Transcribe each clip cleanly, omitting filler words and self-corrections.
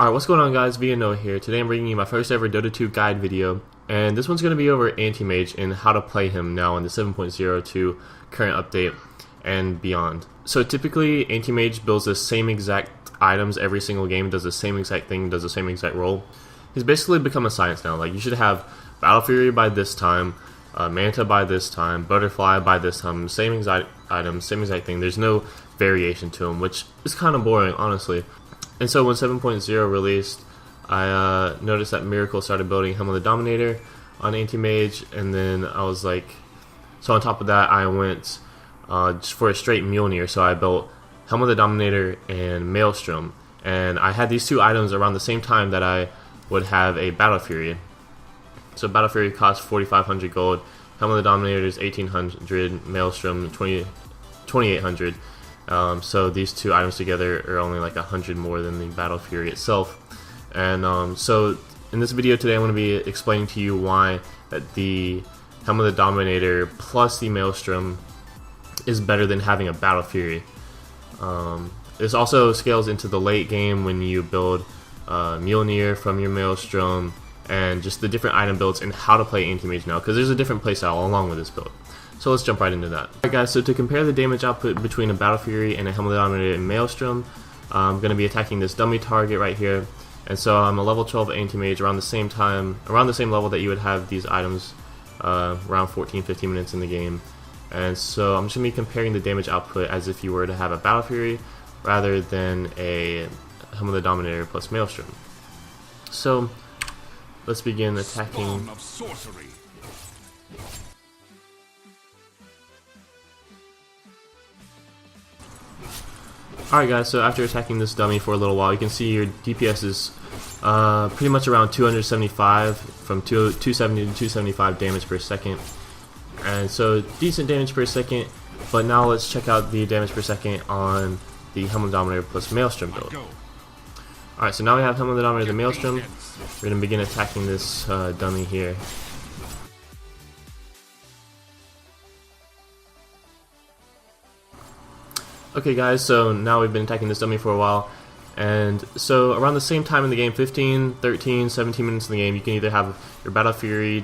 Alright, what's going on guys, Noah here. Today I'm bringing you my first ever Dota 2 guide video, and this one's going to be over Anti-Mage and how to play him now in the 7.02 current update and beyond. So typically Anti-Mage builds the same exact items every single game, does the same exact thing, does the same exact role. He's basically become a science now. Like, you should have Battle Fury by this time, Manta by this time, Butterfly by this time, same exact item, same exact thing. There's no variation to him, which is kind of boring, honestly. And so when 7.0 released, I noticed that Miracle started building Helm of the Dominator on Anti-Mage, and then I was like, so on top of that I went just for a straight Mjolnir, so I built Helm of the Dominator and Maelstrom, and I had these two items around the same time that I would have a Battle Fury. So Battle Fury costs 4,500 gold, Helm of the Dominator is 1,800, Maelstrom 2,800. So these two items together are only like 100 more than the Battle Fury itself. And so in this video today I'm going to be explaining to you why that the Helm of the Dominator plus the Maelstrom is better than having a Battle Fury. This also scales into the late game when you build Mjolnir from your Maelstrom, and just the different item builds and how to play Anti-Mage now, because there's a different playstyle along with this build. So let's jump right into that. Alright guys, so to compare the damage output between a Battle Fury and a Helm of the Dominator and Maelstrom, I'm going to be attacking this dummy target right here. And so I'm a level 12 Anti-Mage around the same level that you would have these items, around 14-15 minutes in the game. And so I'm just going to be comparing the damage output as if you were to have a Battle Fury rather than a Helm of the Dominator plus Maelstrom. So let's begin attacking. Alright guys, so after attacking this dummy for a little while, you can see your DPS is pretty much around 275, from 270 to 275 damage per second. And so decent damage per second, but now let's check out the damage per second on the Helm of the Dominator plus Maelstrom build. Alright, so now we have Helm of the Dominator and Maelstrom. We're going to begin attacking this dummy here. Okay guys, so now we've been attacking this dummy for a while, and so around the same time in the game, 15, 13, 17 minutes in the game, you can either have your Battle Fury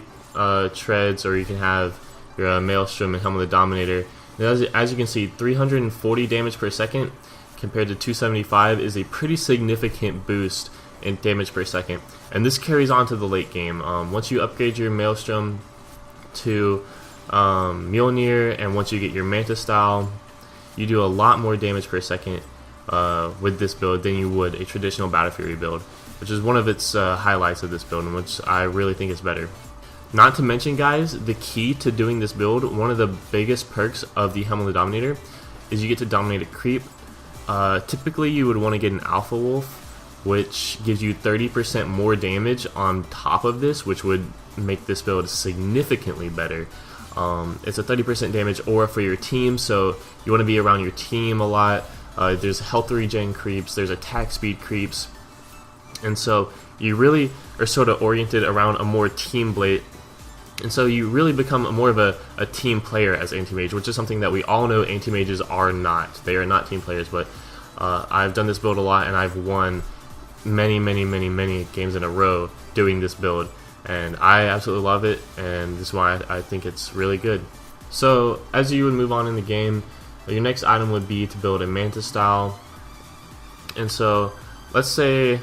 treads, or you can have your Maelstrom and Helm of the Dominator. And as you can see, 340 damage per second compared to 275 is a pretty significant boost in damage per second, and this carries on to the late game. Once you upgrade your Maelstrom to Mjolnir, and once you get your Manta style, you do a lot more damage per second with this build than you would a traditional Battle Fury build, which is one of its highlights of this build, and which I really think is better. Not to mention guys, the key to doing this build, one of the biggest perks of the Helm of the Dominator, is you get to dominate a creep. Typically you would want to get an Alpha Wolf, which gives you 30% more damage on top of this, which would make this build significantly better. It's a 30% damage aura for your team, so you want to be around your team a lot. There's health regen creeps, there's attack speed creeps, and so you really are sort of oriented around a more team blade, and so you really become more of a team player as Anti-Mage, which is something that we all know Anti-Mages are not. They are not team players, but I've done this build a lot, and I've won many games in a row doing this build. And I absolutely love it, and this is why I think it's really good. So as you would move on in the game, your next item would be to build a Manta style. And so let's say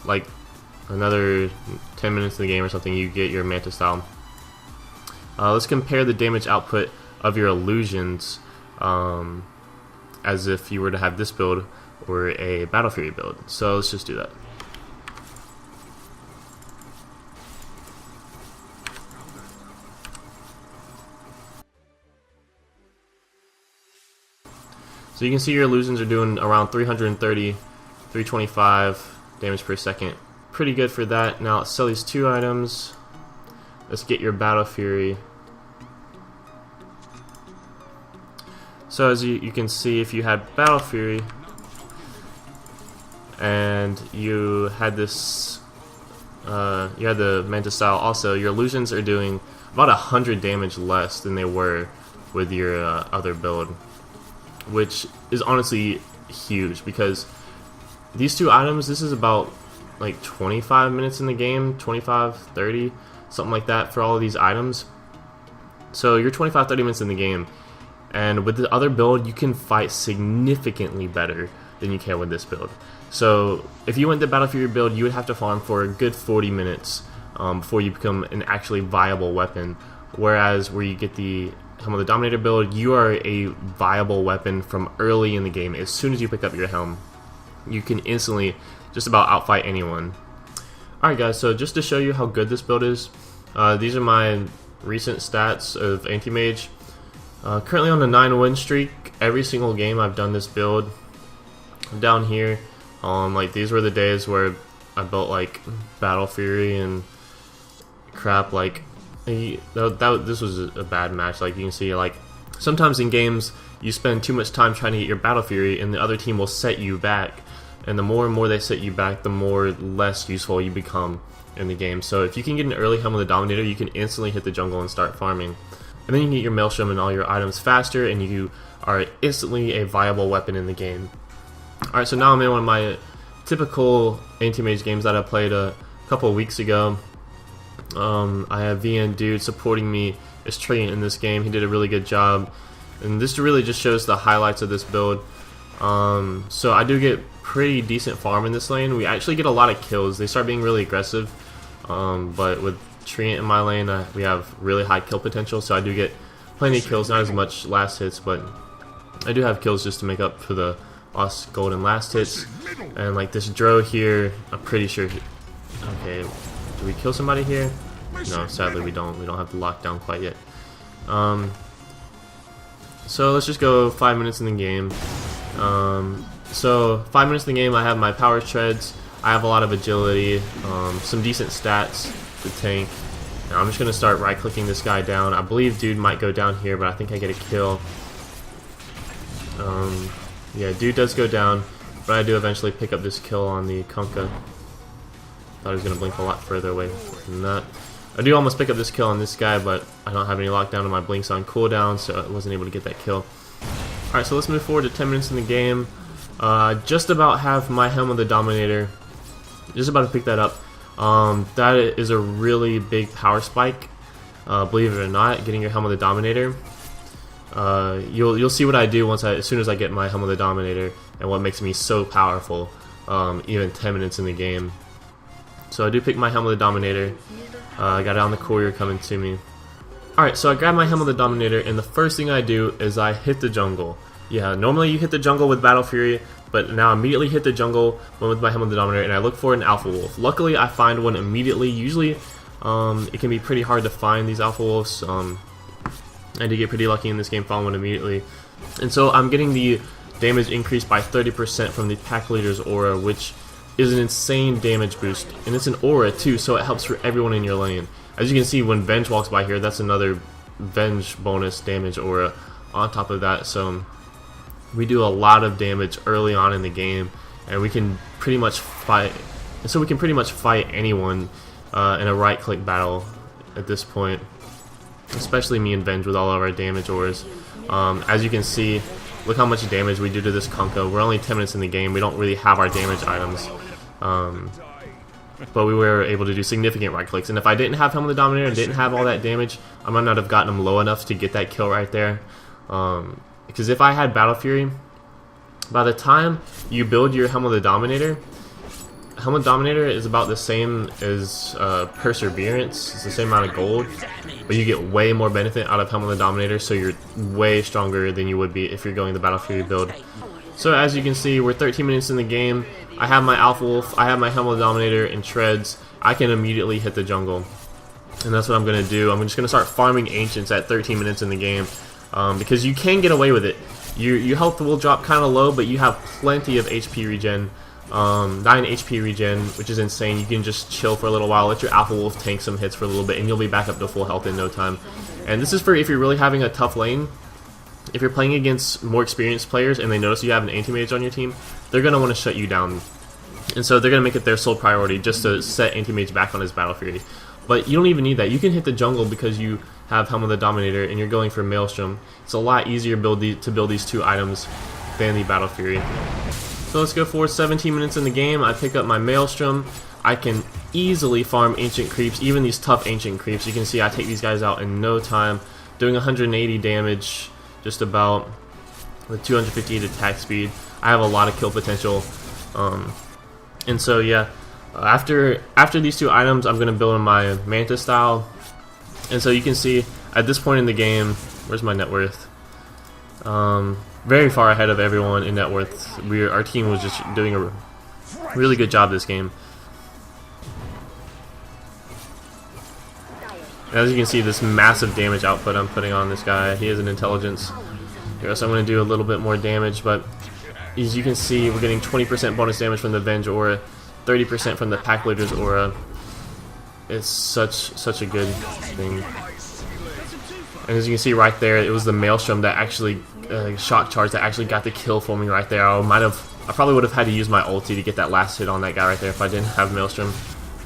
like another 10 minutes in the game or something, you get your Manta style. Let's compare the damage output of your illusions as if you were to have this build or a Battle Fury build. So let's just do that. So you can see your illusions are doing around 330, 325 damage per second. Pretty good for that. Now let's sell these two items. Let's get your Battle Fury. So as you can see, if you had Battle Fury and you had this, you had the Manta style also, your illusions are doing about 100 damage less than they were with your other build, which is honestly huge, because these two items, this is about like 25 minutes in the game, 25, 30, something like that for all of these items. So you're 25, 30 minutes in the game, and with the other build, you can fight significantly better than you can with this build. So if you went the Battle Fury build, you would have to farm for a good 40 minutes before you become an actually viable weapon. Whereas where you get the Helm of the Dominator build, you are a viable weapon from early in the game. As soon as you pick up your helm, you can instantly just about outfight anyone. Alright guys, so just to show you how good this build is, these are my recent stats of Anti-Mage. Currently on a 9-win streak. Every single game I've done this build. Down here, like these were the days where I built like Battle Fury and crap. Like this was a bad match. Like you can see, like sometimes in games you spend too much time trying to get your Battle Fury, and the other team will set you back. And the more and more they set you back, the more less useful you become in the game. So if you can get an early Helm of the Dominator, you can instantly hit the jungle and start farming. And then you can get your Maelstrom and all your items faster, and you are instantly a viable weapon in the game. Alright, so now I'm in one of my typical Anti-Mage games that I played a couple of weeks ago. I have VN Dude supporting me as Treant in this game. He did a really good job. And this really just shows the highlights of this build. So I do get pretty decent farm in this lane. We actually get a lot of kills. They start being really aggressive. But with Treant in my lane, we have really high kill potential. So I do get plenty of kills, not as much last hits, but I do have kills just to make up for the lost golden last hits. And like this Dro here, I'm pretty sure okay, do we kill somebody here? No, sadly we don't. We don't have the lockdown quite yet. So let's just go 5 minutes in the game. So 5 minutes in the game, I have my power treads, I have a lot of agility, some decent stats to tank. Now I'm just gonna start right clicking this guy down. I believe Dude might go down here, but I think I get a kill. Yeah, Dude does go down, but I do eventually pick up this kill on the Kunkka. Thought he was going to blink a lot further away than that. I do almost pick up this kill on this guy, but I don't have any lockdown on my blinks on cooldown, so I wasn't able to get that kill. Alright, so let's move forward to 10 minutes in the game. Just about have my Helm of the Dominator. Just about to pick that up. That is a really big power spike. Believe it or not, getting your Helm of the Dominator. You'll see what I do as soon as I get my Helm of the Dominator, and what makes me so powerful, even 10 minutes in the game. So I do pick my Helm of the Dominator. I got it on the courier coming to me. Alright, so I grab my Helm of the Dominator, and the first thing I do is I hit the jungle. Yeah, normally you hit the jungle with Battle Fury, but now I immediately hit the jungle with my Helm of the Dominator, and I look for an Alpha Wolf. Luckily, I find one immediately. Usually, it can be pretty hard to find these Alpha Wolves. I did get pretty lucky in this game, found one immediately. And so I'm getting the damage increased by 30% from the Pack Leader's Aura, which is an insane damage boost. And it's an aura too, so it helps for everyone in your lane. As you can see, when Venge walks by here, that's another Venge bonus damage aura on top of that. So we do a lot of damage early on in the game, and we can pretty much fight. And so we can pretty much fight anyone in a right-click battle at this point. Especially me and Venge with all of our damage auras. As you can see, look how much damage we do to this Kunkka. We're only 10 minutes in the game. We don't really have our damage items. But we were able to do significant right clicks. And if I didn't have Helm of the Dominator and didn't have all that damage, I might not have gotten him low enough to get that kill right there. Because if I had Battle Fury, by the time you build your Helm of the Dominator, Helm of the Dominator is about the same as Perseverance. It's the same amount of gold, but you get way more benefit out of Helm of the Dominator, so you're way stronger than you would be if you're going the Battle Fury build. So as you can see, we're 13 minutes in the game. I have my Alpha Wolf, I have my Helm of the Dominator and treads. I can immediately hit the jungle, and that's what I'm going to do. I'm just going to start farming Ancients at 13 minutes in the game, because you can get away with it. Your health will drop kind of low, but you have plenty of HP regen. 9 HP regen, which is insane. You can just chill for a little while, let your Alpha Wolf tank some hits for a little bit, and you'll be back up to full health in no time. And this is for if you're really having a tough lane. If you're playing against more experienced players and they notice you have an Anti-Mage on your team, they're going to want to shut you down. And so they're going to make it their sole priority just to set Anti-Mage back on his Battle Fury. But you don't even need that. You can hit the jungle because you have Helm of the Dominator and you're going for Maelstrom. It's a lot easier to build these two items than the Battle Fury. So let's go for 17 minutes in the game. I pick up my Maelstrom. I can easily farm ancient creeps, even these tough ancient creeps. You can see I take these guys out in no time, doing 180 damage, just about, with 258 attack speed. I have a lot of kill potential, and so yeah. After these two items, I'm gonna build my Manta style, and so you can see at this point in the game, where's my net worth? Very far ahead of everyone in net worth. Our team was just doing a really good job this game. As you can see, this massive damage output I'm putting on this guy. He has an intelligence. Here, so I'm going to do a little bit more damage, but as you can see, we're getting 20% bonus damage from the Venge Aura, 30% from the Pack Leader's Aura. It's such a good thing. And as you can see right there, it was the Maelstrom that actually shock charge that actually got the kill for me right there. I probably would have had to use my ulti to get that last hit on that guy right there if I didn't have Maelstrom.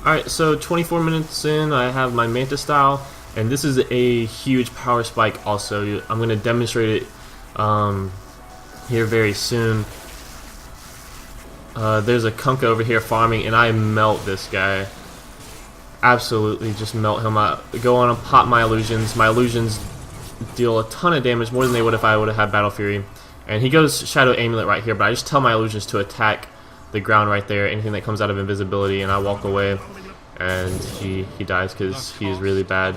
Alright, so 24 minutes in, I have my Manta style, and this is a huge power spike also. I'm going to demonstrate it here very soon. There's a Kunkka over here farming, and I melt this guy. Absolutely just melt him. I go on and pop my illusions. My illusions deal a ton of damage, more than they would if I would have had Battle Fury. And he goes Shadow Amulet right here, but I just tell my illusions to attack the ground right there, anything that comes out of invisibility, and I walk away, and he dies because he is really bad.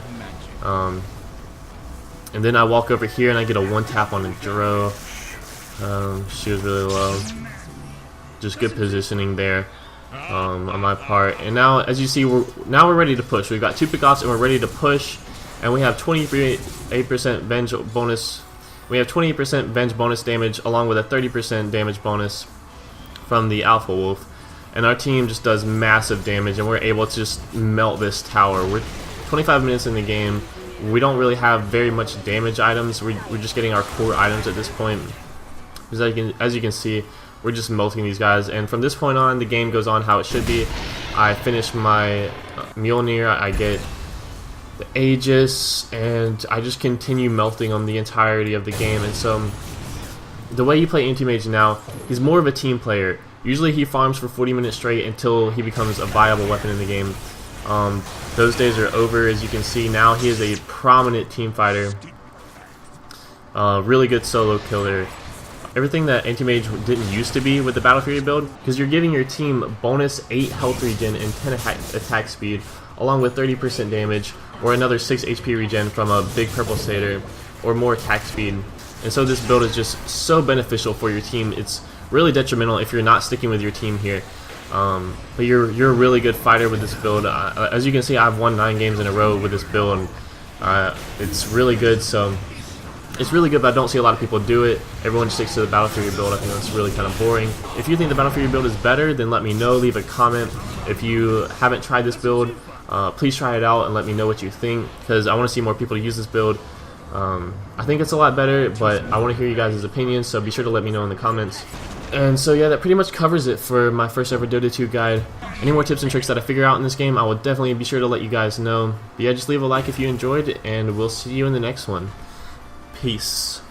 And then I walk over here and I get a one tap on the Dro. She was really low. Just good positioning there on my part. And now, as you see, we're ready to push. We've got 2 pickoffs and we're ready to push. And we have 28% Venge bonus. We have 28% Venge bonus damage along with a 30% damage bonus from the Alpha Wolf, and our team just does massive damage, and we're able to just melt this tower. We're 25 minutes in the game. We don't really have very much damage items. We're just getting our core items at this point. As you can see, we're just melting these guys, and from this point on, the game goes on how it should be. I finish my Mjolnir, I get the Aegis, and I just continue melting on the entirety of the game. And so the way you play Anti-Mage now, he's more of a team player. Usually he farms for 40 minutes straight until he becomes a viable weapon in the game. Those days are over. As you can see, now he is a prominent team fighter. Really good solo killer. Everything that Anti-Mage didn't used to be with the Battle Fury build, because you're giving your team bonus 8 health regen and 10 attack speed, along with 30% damage, or another 6 HP regen from a big purple satyr, or more attack speed. And so this build is just so beneficial for your team. It's really detrimental if you're not sticking with your team here. But you're a really good fighter with this build. As you can see, I've won 9 games in a row with this build. It's really good. So it's really good, but I don't see a lot of people do it. Everyone just sticks to the Battle Fury build. I think that's really kind of boring. If you think the Battle Fury build is better, then let me know. Leave a comment. If you haven't tried this build, please try it out and let me know what you think, because I want to see more people use this build. I think it's a lot better, but I want to hear you guys' opinions, so be sure to let me know in the comments. And so yeah, that pretty much covers it for my first ever Dota 2 guide. Any more tips and tricks that I figure out in this game, I will definitely be sure to let you guys know. But yeah, just leave a like if you enjoyed, and we'll see you in the next one. Peace.